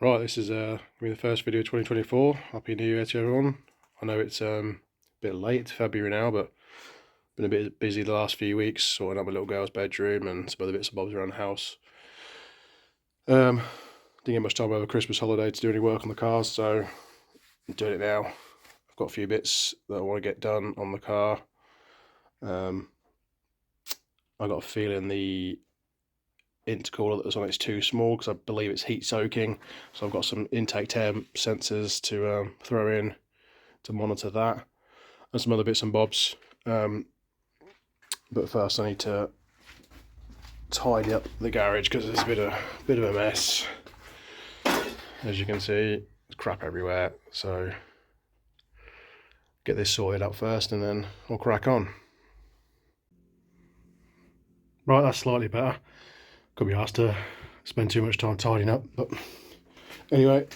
Right, this is gonna be the first video of 2024. Happy New Year to everyone. I know it's a bit late, February now, but been a bit busy the last few weeks, sorting out my little girl's bedroom and some other bits and bobs around the house. Didn't get much time over Christmas holiday to do any work on the cars, so I'm doing it now. I've got a few bits that I want to get done on the car. I got a feeling the intercooler that was on it's too small because I believe it's heat soaking, so I've got some intake temp sensors to throw in to monitor that and some other bits and bobs, but first I need to tidy up the garage because it's a bit of a mess. As you can see, there's crap everywhere, so get this sorted out first and then I'll crack on. Right, that's slightly better. Could be asked to spend too much time tidying up, but anyway,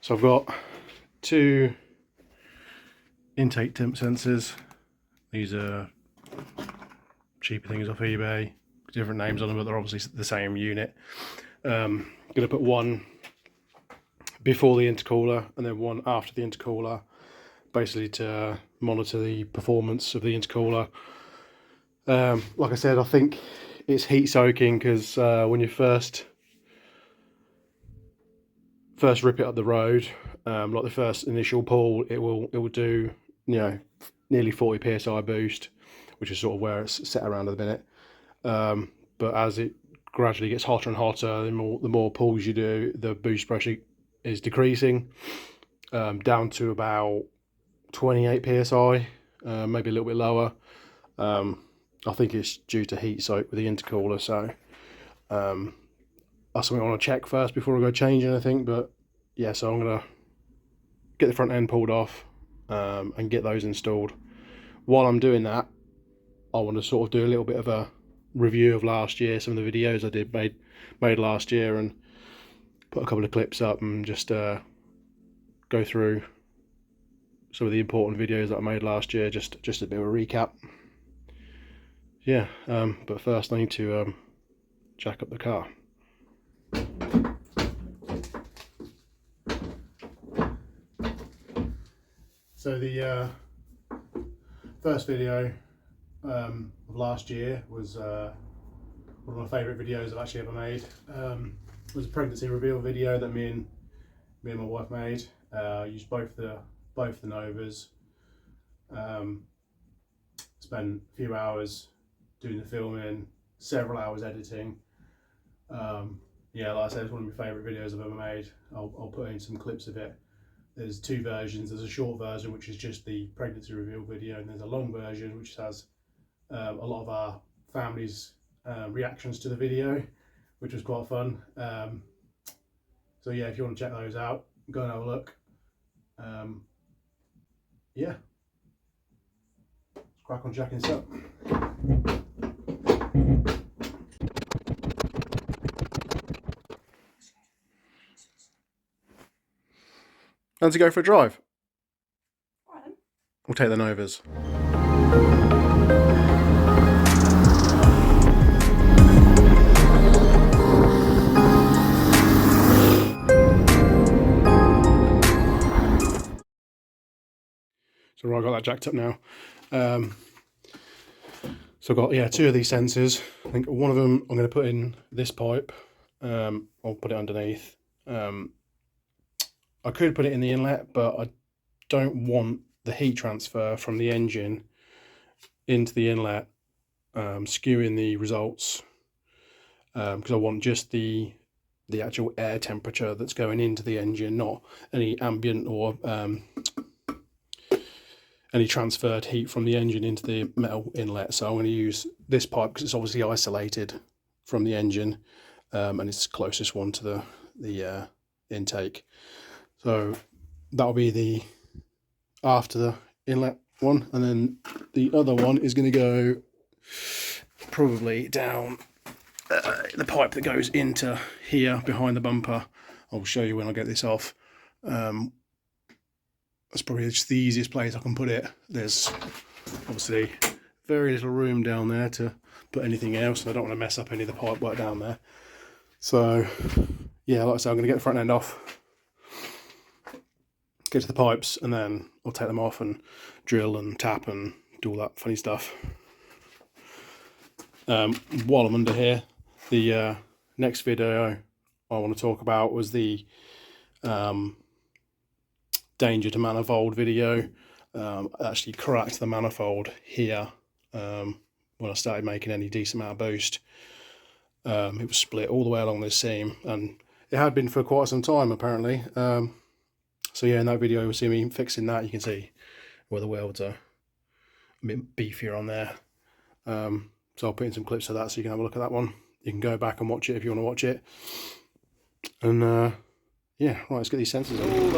so I've got two intake temp sensors. These are cheaper things off eBay, different names on them, but they're obviously the same unit. Going to put one before the intercooler and then one after the intercooler, basically to monitor the performance of the intercooler. Like I said, I think it's heat soaking because when you first rip it up the road, like the first initial pull, it will do, you know, nearly 40 psi boost, which is sort of where it's set around at the minute. But as it gradually gets hotter and hotter, the more pulls you do, the boost pressure is decreasing down to about 28 psi, maybe a little bit lower. I think it's due to heat soak with the intercooler, so that's something I want to check first before I go change anything. But yeah, so I'm gonna get the front end pulled off and get those installed. While I'm doing that, I want to sort of do a little bit of a review of last year, some of the videos I did made last year, and put a couple of clips up and just go through some of the important videos that I made last year, just a bit of a recap. Yeah, but first I need to jack up the car. So the first video of last year was one of my favourite videos I've actually ever made. It was a pregnancy reveal video that me and my wife made. Used both the Novas. Spent a few hours doing the filming, several hours editing. Yeah, like I said, it's one of my favourite videos I've ever made. I'll put in some clips of it. There's two versions. There's a short version, which is just the pregnancy reveal video, and there's a long version, which has a lot of our family's reactions to the video, which was quite fun. So yeah, if you want to check those out, go and have a look. Yeah, let's crack on jacking this up. And to go for a drive. Right then. We'll take the Novas. So right, I got that jacked up now. So I've got two of these sensors. I think one of them I'm going to put in this pipe. I'll put it underneath. I could put it in the inlet, but I don't want the heat transfer from the engine into the inlet skewing the results, because I want just the actual air temperature that's going into the engine, not any ambient or any transferred heat from the engine into the metal inlet. So I'm going to use this pipe because it's obviously isolated from the engine, and it's the closest one to the intake. So that'll be the after the inlet one, and then the other one is going to go probably down the pipe that goes into here behind the bumper. I'll show you when I get this off. That's probably just the easiest place I can put it. There's obviously very little room down there to put anything else, and I don't want to mess up any of the pipe work down there. So yeah, like I said, I'm going to get the front end off, get to the pipes, and then I'll take them off and drill and tap and do all that funny stuff. While I'm under here, the next video I want to talk about was the danger to manifold video. I actually cracked the manifold here when I started making any decent amount of boost. It was split all the way along this seam, and it had been for quite some time apparently. So yeah, in that video you'll see me fixing that. You can see where the welds are a bit beefier on there. So I'll put in some clips of that so you can have a look at that one. You can go back and watch it if you want to watch it. And yeah, right, let's get these sensors on.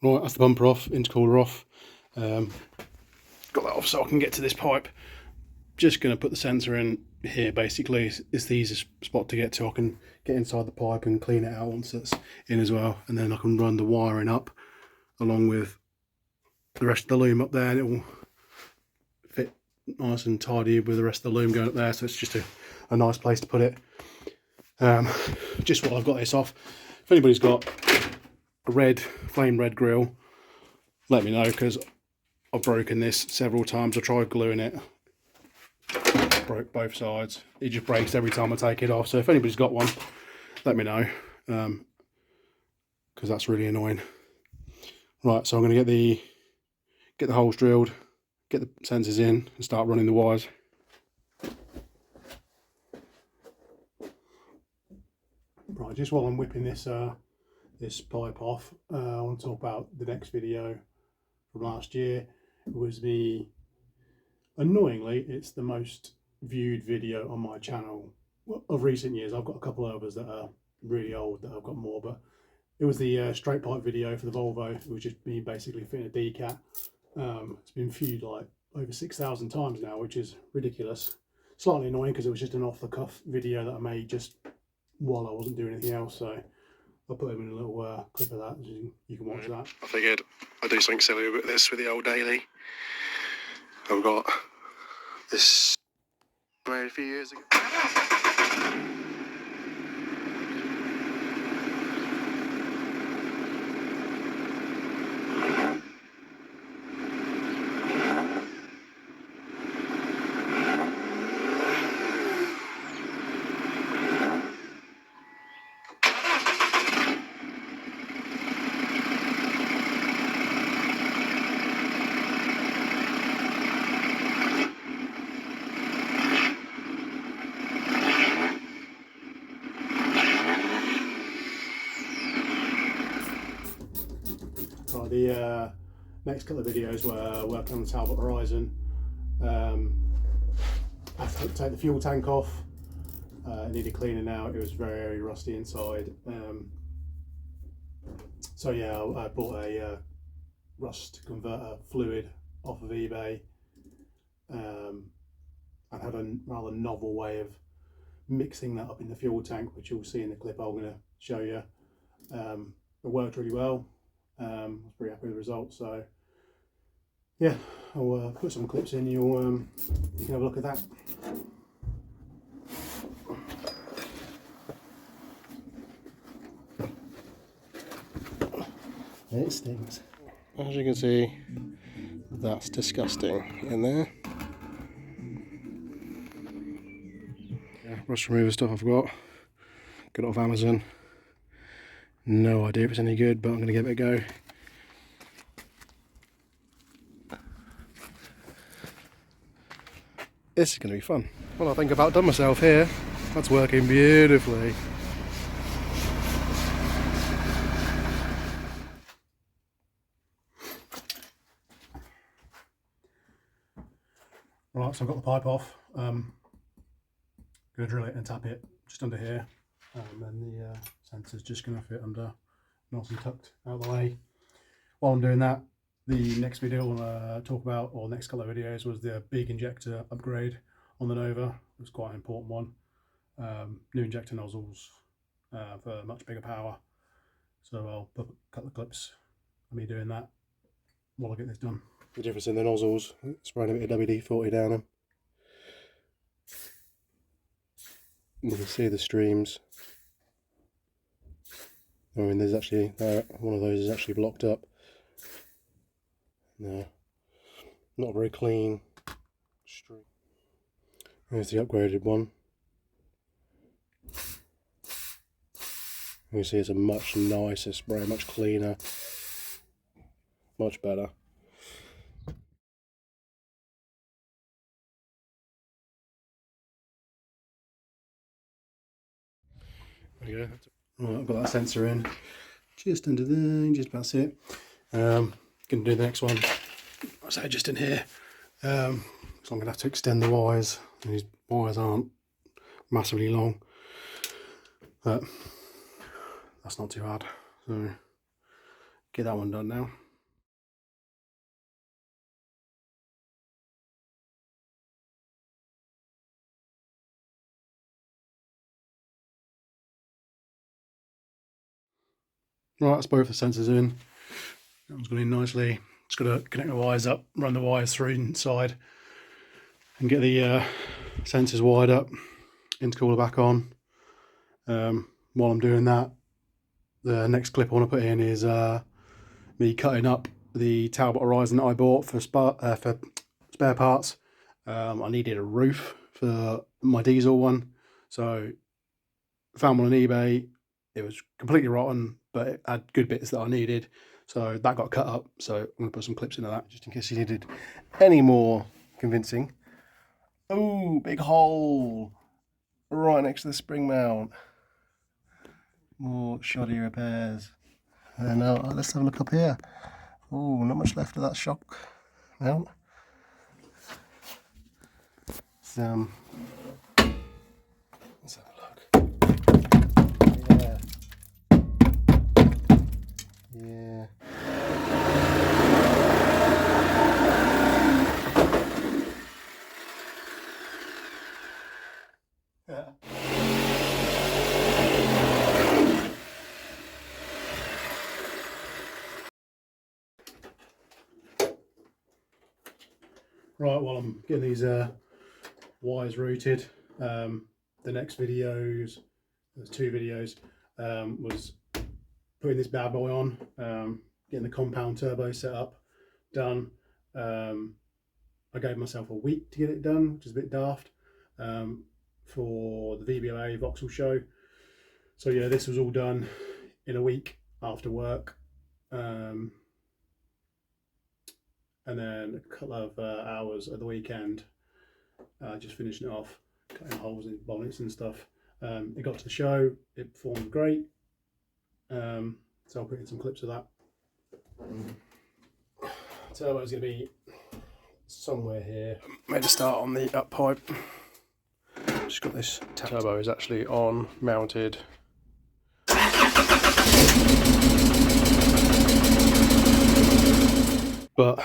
Right, that's the bumper off, intercooler off. Got that off so I can get to this pipe. Just going to put the sensor in here basically. It's the easiest spot to get to. I can get inside the pipe and clean it out once it's in as well. And then I can run the wiring up along with the rest of the loom up there, and it will fit nice and tidy with the rest of the loom going up there. So it's just a nice place to put it. Just while I've got this off, if anybody's got a flame red grill, let me know, because I've broken this several times. I tried gluing it, broke both sides. It just breaks every time I take it off. So if anybody's got one, let me know, because that's really annoying. Right, so I'm going to get the holes drilled, get the sensors in, and start running the wires. Right, just while I'm whipping this this pipe off, I want to talk about the next video from last year. It was annoyingly, it's the most viewed video on my channel of recent years. I've got a couple of others that are really old that I've got more, but it was the straight pipe video for the Volvo. It was just me basically fitting a decat. It's been viewed like over 6,000 times now, which is ridiculous. Slightly annoying because it was just an off-the-cuff video that I made just while I wasn't doing anything else. So I'll put in a little clip of that. You can watch that. I figured I'd do something silly with this with the old daily. I've got this made a few years ago. The next couple of videos were working on the Talbot Horizon. I had to take the fuel tank off. It needed cleaning out. It was very rusty inside. So yeah, I bought a rust converter fluid off of eBay, and had a rather novel way of mixing that up in the fuel tank, which you'll see in the clip I'm going to show you. It worked really well. I was pretty happy with the results. So yeah, I'll put some clips in. You can have a look at that. It stinks. As you can see, that's disgusting in there. Yeah, rust remover stuff I've got off Amazon. No idea if it's any good, but I'm going to give it a go. This is going to be fun. Well, I think I've outdone myself here. That's working beautifully. Right, so I've got the pipe off. Going to drill it and tap it just under here. and then the sensor's just going to fit under nice and tucked out of the way. While I'm doing that, the next video I want to talk about, or next couple of videos, was the big injector upgrade on the Nova. It was quite an important one. New injector nozzles for much bigger power. So I'll put a couple of clips of me doing that while I get this done. The difference in the nozzles, spraying a bit of WD-40 down them. You can see the streams. I mean, there's actually, one of those is actually blocked up. No, not very clean stream. There's the upgraded one. You can see it's a much nicer spray, much cleaner, much better. There you go. Right, I've got that sensor in, just under there, just about it. Going to do the next one. I say just in here. So I'm going to have to extend the wires. These wires aren't massively long, but that's not too hard. So get that one done now. Right, that's both the sensors in. That one's gone in nicely. Just got to connect the wires up, run the wires through inside, and get the sensors wired up, intercooler back on. While I'm doing that, the next clip I want to put in is me cutting up the Talbot Horizon that I bought for spare parts. I needed a roof for my diesel one, so I found one on eBay. It was completely rotten, but it had good bits that I needed, so that got cut up. So I'm going to put some clips into that, just in case you needed any more convincing. Oh, big hole right next to the spring mount. More shoddy repairs. And now let's have a look up here. Oh, not much left of that shock mount. So, let's have a look. Yeah. Yeah. Right, well, I'm getting these wires routed. The next videos, there's 2 videos, was putting this bad boy on, getting the compound turbo set up, done. I gave myself a week to get it done, which is a bit daft, for the VBOA Vauxhall show. So yeah, this was all done in a week after work. And then a couple of hours at the weekend, just finishing it off, cutting holes in bonnets and stuff. It got to the show, it performed great, so I'll put in some clips of that. Turbo is going to be somewhere here. Made a start on the up pipe. Just got this. Turbo is actually on, mounted. But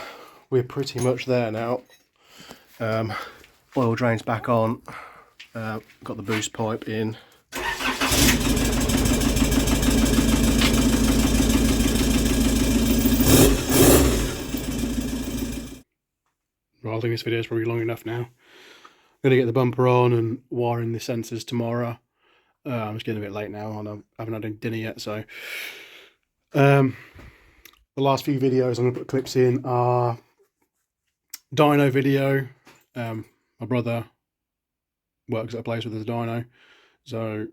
we're pretty much there now. Oil drain's back on. Got the boost pipe in. Well, I think this video is probably long enough now. I'm going to get the bumper on and wiring the sensors tomorrow. It's getting a bit late now and I haven't had any dinner yet, so the last few videos I'm going to put clips in are dyno video. My brother works at a place with a dyno, so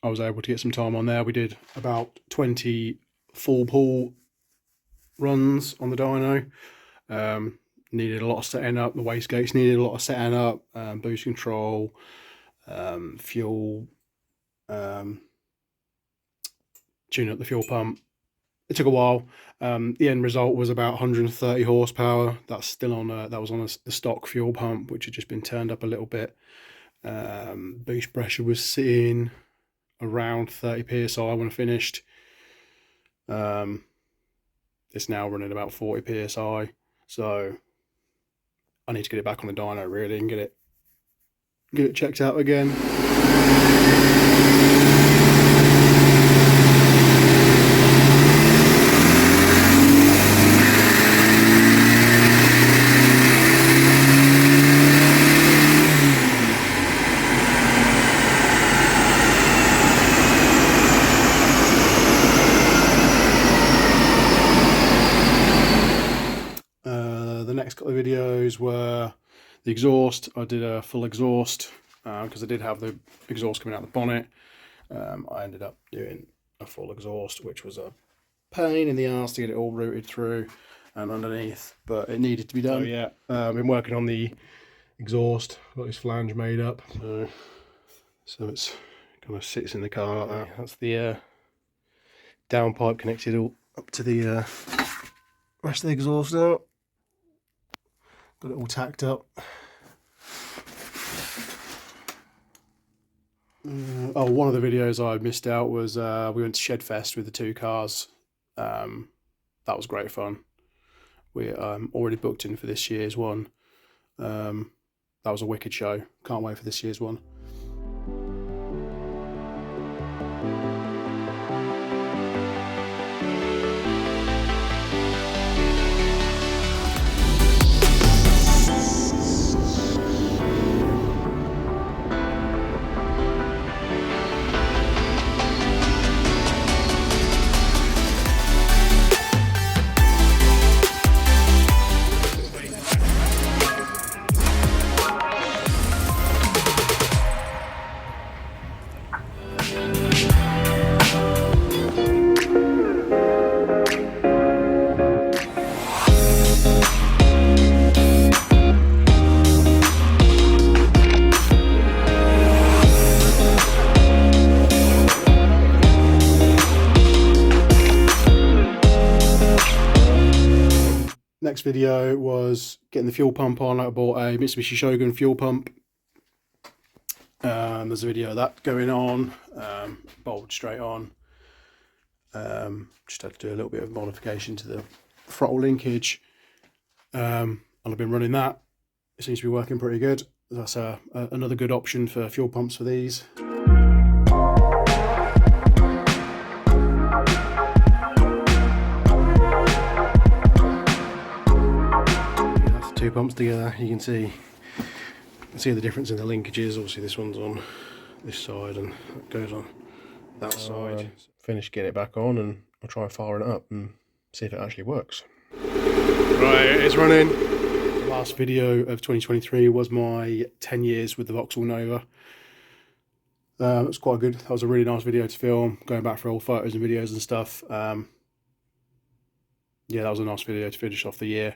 I was able to get some time on there. We did about 20 full pull runs on the dyno. Needed a lot of setting up. The wastegates needed a lot of setting up, boost control, fuel, tune up the fuel pump. It took a while. The end result was about 130 horsepower. That's still on that was on the stock fuel pump, which had just been turned up a little bit. Boost pressure was sitting around 30 psi when I finished. It's now running about 40 psi, so I need to get it back on the dyno really and get it checked out again. The next couple of videos were the exhaust. I did a full exhaust because I did have the exhaust coming out the bonnet. I ended up doing a full exhaust, which was a pain in the arse to get it all routed through and underneath, but it needed to be done. So yeah, I've been working on the exhaust. Got this flange made up, so it's kind of sits in the car like that. That's the downpipe connected all up to the rest of the exhaust now. Got it all tacked up. One of the videos I missed out was we went to Shedfest with the 2 cars. That was great fun. We already booked in for this year's one. That was a wicked show. Can't wait for this year's one. Next video was getting the fuel pump on. I bought a Mitsubishi Shogun fuel pump. There's a video of that going on, bolted straight on. Just had to do a little bit of modification to the throttle linkage, and I've been running that. It seems to be working pretty good. That's another good option for fuel pumps for these. That's the 2 pumps together. You can see the difference in the linkages. Obviously this one's on this side and that goes on that side. Finish, get it back on, and I'll try firing it up and see if it actually works. Right, it's running. The last video of 2023 was my 10 years with the Vauxhall Nova. It was quite good. That was a really nice video to film, going back for old photos and videos and stuff. Yeah, that was a nice video to finish off the year.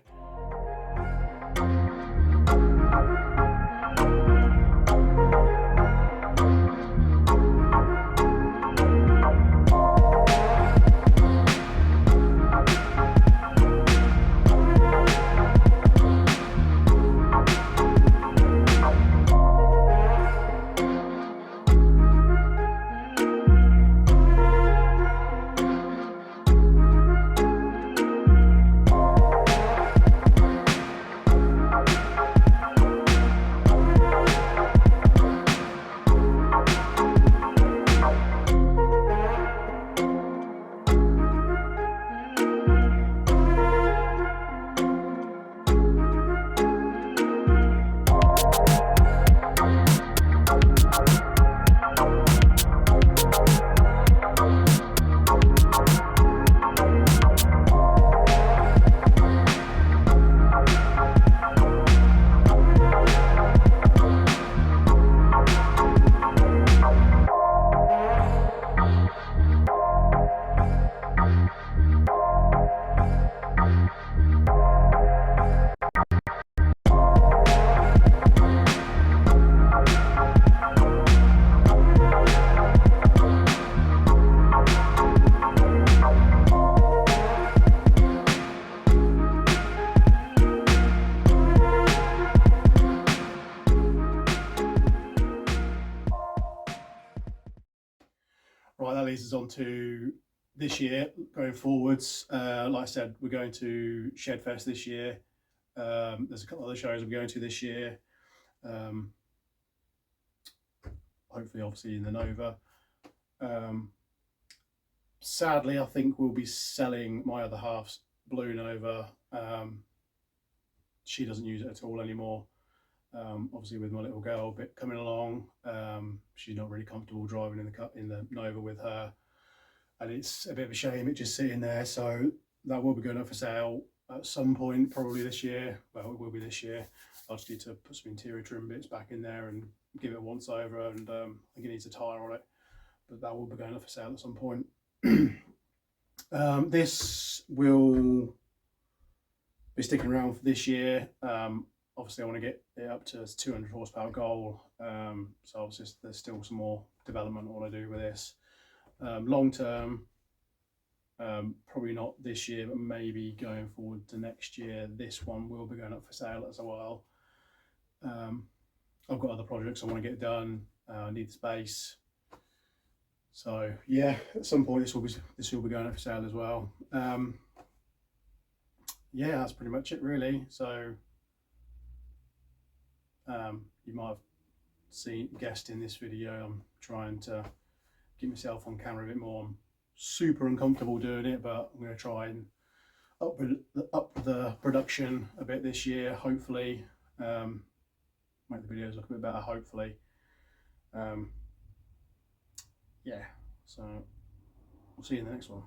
teasers onto this year going forwards. Like I said, we're going to Shedfest this year. There's a couple other shows I'm going to this year. Hopefully, obviously in the Nova. Sadly, I think we'll be selling my other half's Blue Nova. She doesn't use it at all anymore. Obviously, with my little girl bit coming along, she's not really comfortable driving in the Nova with her, and it's a bit of a shame it just sitting there. So that will be going up for sale at some point, probably this year. Well, it will be this year. I'll just need to put some interior trim bits back in there and give it a once over, and I think it needs a tyre on it, but that will be going up for sale at some point. This will be sticking around for this year. Obviously I want to get it up to 200 horsepower goal, so obviously there's still some more development I want to do with this. Long term, probably not this year, but maybe going forward to next year, this one will be going up for sale as well. I've got other projects I want to get done. I need the space. So yeah, at some point this will be going up for sale as well. Yeah, that's pretty much it really. So you might have guessed in this video, I'm trying to get myself on camera a bit more. I'm super uncomfortable doing it, but I'm going to try and up the production a bit this year, hopefully. Make the videos look a bit better, hopefully. Yeah, so we'll see you in the next one.